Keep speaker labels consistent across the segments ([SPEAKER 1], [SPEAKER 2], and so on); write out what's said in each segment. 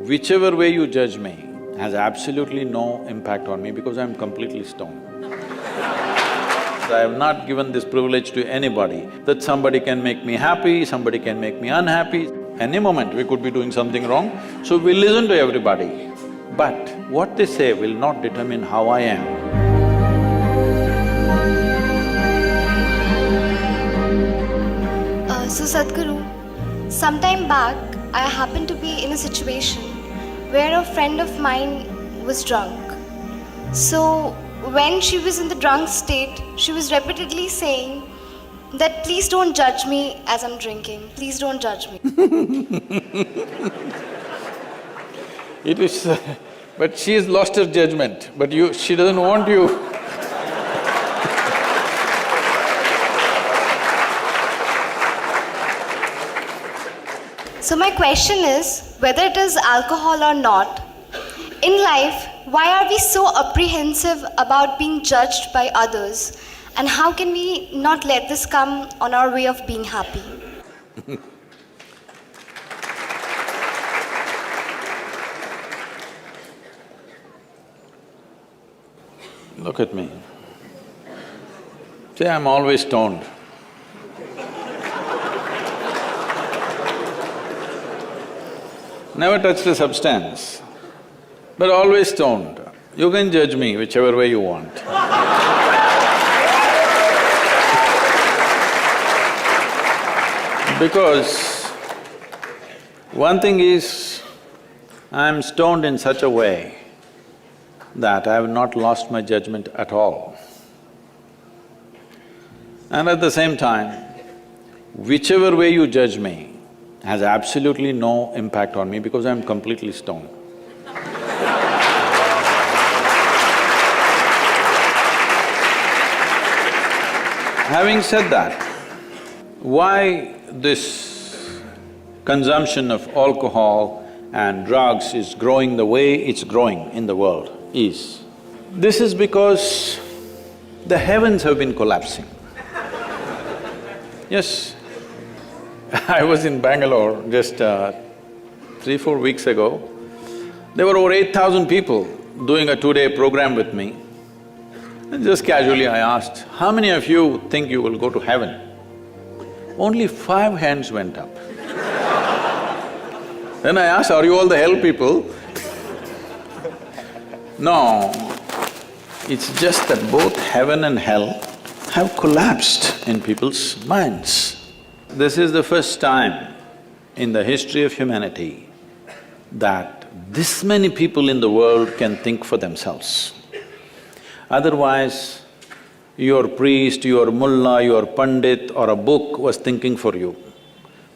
[SPEAKER 1] Whichever way you judge me has absolutely no impact on me because I'm completely stoned. So I have not given this privilege to anybody, that somebody can make me happy, somebody can make me unhappy. Any moment we could be doing something wrong, so we listen to everybody. But what they say will not determine how I am.
[SPEAKER 2] So Sadhguru, sometime back I happened to be in a situation where a friend of mine was drunk. So when she was in the drunk state, she was repeatedly saying that please don't judge me as I'm drinking, please don't judge me.
[SPEAKER 1] It is… but she has lost her judgment, but she doesn't want you.
[SPEAKER 2] So my question is, whether it is alcohol or not, in life, why are we so apprehensive about being judged by others? And how can we not let this come on our way of being happy?
[SPEAKER 1] Look at me. See, I'm always stoned. Never touched a substance, but always stoned. You can judge me whichever way you want. Because one thing is, I'm stoned in such a way that I have not lost my judgment at all. And at the same time, whichever way you judge me has absolutely no impact on me because I'm completely stoned. Having said that, why this consumption of alcohol and drugs is growing the way it's growing in the world is, this is because the heavens have been collapsing. Yes, I was in Bangalore just 3-4 weeks ago. There were over 8,000 people doing a 2-day program with me. And just casually I asked, how many of you think you will go to heaven? Only 5 hands went up. Then I asked, are you all the hell people? No, it's just that both heaven and hell have collapsed in people's minds. This is the first time in the history of humanity that this many people in the world can think for themselves. Otherwise, your priest, your mullah, your pandit or a book was thinking for you.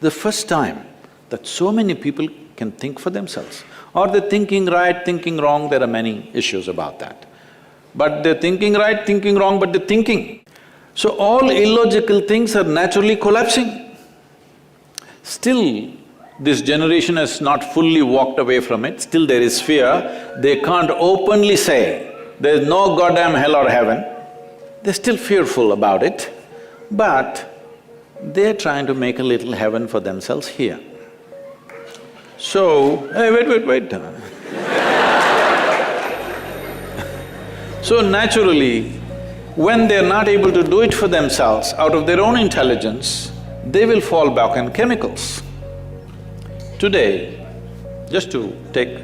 [SPEAKER 1] The first time that so many people can think for themselves. Or they're thinking right, thinking wrong, there are many issues about that. But they're thinking right, thinking wrong, but they're thinking. So all illogical things are naturally collapsing. Still, this generation has not fully walked away from it, still there is fear. They can't openly say, there's no goddamn hell or heaven. They're still fearful about it, but they're trying to make a little heaven for themselves here. So, hey, wait. So naturally, when they're not able to do it for themselves out of their own intelligence, they will fall back on chemicals. Today, just to take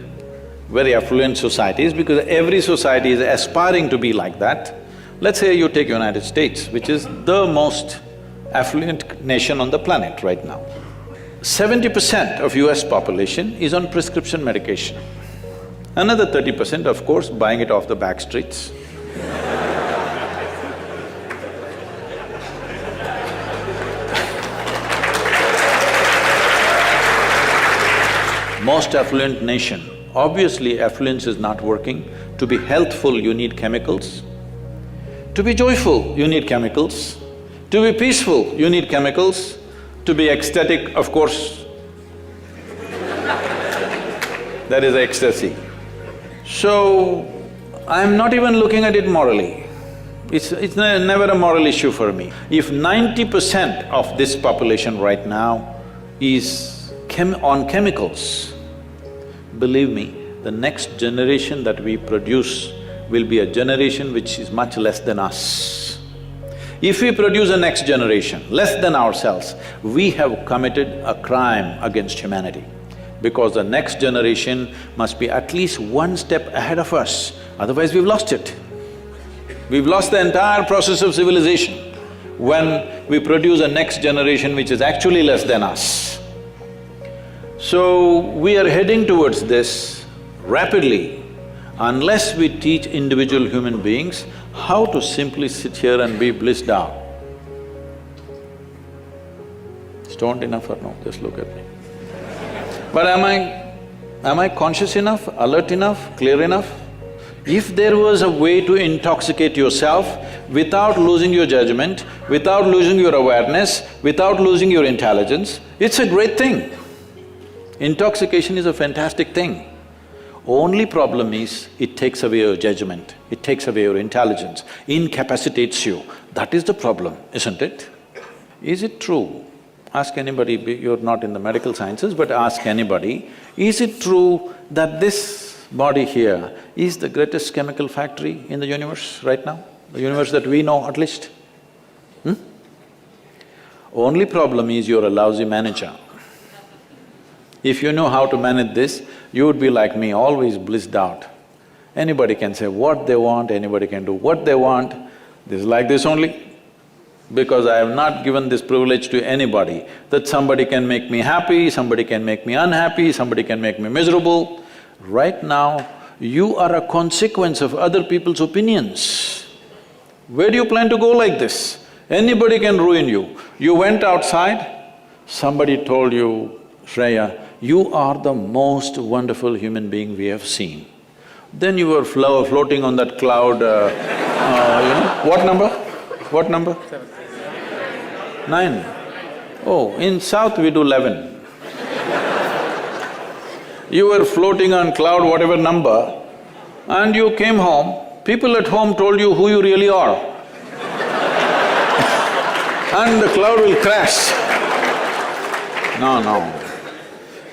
[SPEAKER 1] very affluent societies, because every society is aspiring to be like that, let's say you take United States, which is the most affluent nation on the planet right now. 70% of US population is on prescription medication. Another 30%, of course, buying it off the back streets. Most affluent nation, obviously affluence is not working. To be healthful, you need chemicals. To be joyful, you need chemicals. To be peaceful, you need chemicals. To be ecstatic, of course, that is ecstasy. So, I'm not even looking at it morally. It's never a moral issue for me. If 90% of this population right now is on chemicals, believe me, the next generation that we produce will be a generation which is much less than us. If we produce a next generation less than ourselves, we have committed a crime against humanity, because the next generation must be at least one step ahead of us, otherwise we've lost it. We've lost the entire process of civilization when we produce a next generation which is actually less than us. So, we are heading towards this rapidly unless we teach individual human beings how to simply sit here and be blissed out. Stoned enough or no? Just look at me. But am I conscious enough, alert enough, clear enough? If there was a way to intoxicate yourself without losing your judgment, without losing your awareness, without losing your intelligence, it's a great thing. Intoxication is a fantastic thing. Only problem is, it takes away your judgment, it takes away your intelligence, incapacitates you. That is the problem, isn't it? Is it true? Ask anybody, you're not in the medical sciences, but ask anybody, is it true that this body here is the greatest chemical factory in the universe right now? The universe that we know at least? Only problem is you're a lousy manager. If you know how to manage this, you would be like me, always blissed out. Anybody can say what they want, anybody can do what they want. This is like this only. Because I have not given this privilege to anybody, that somebody can make me happy, somebody can make me unhappy, somebody can make me miserable. Right now, you are a consequence of other people's opinions. Where do you plan to go like this? Anybody can ruin you. You went outside, somebody told you, Shreya, you are the most wonderful human being we have seen. Then you were floating on that cloud, what number? What number? 9. Oh, in South we do 11. You were floating on cloud whatever number, and you came home, people at home told you who you really are. And the cloud will crash. No.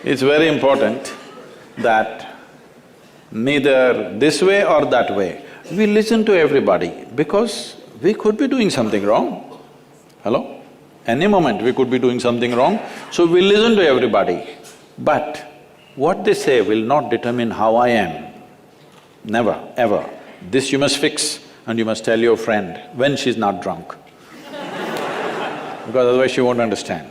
[SPEAKER 1] It's very important that neither this way or that way, we listen to everybody, because we could be doing something wrong. Hello? Any moment we could be doing something wrong, so we listen to everybody. But what they say will not determine how I am. Never, ever. This you must fix, and you must tell your friend when she's not drunk. Because otherwise she won't understand.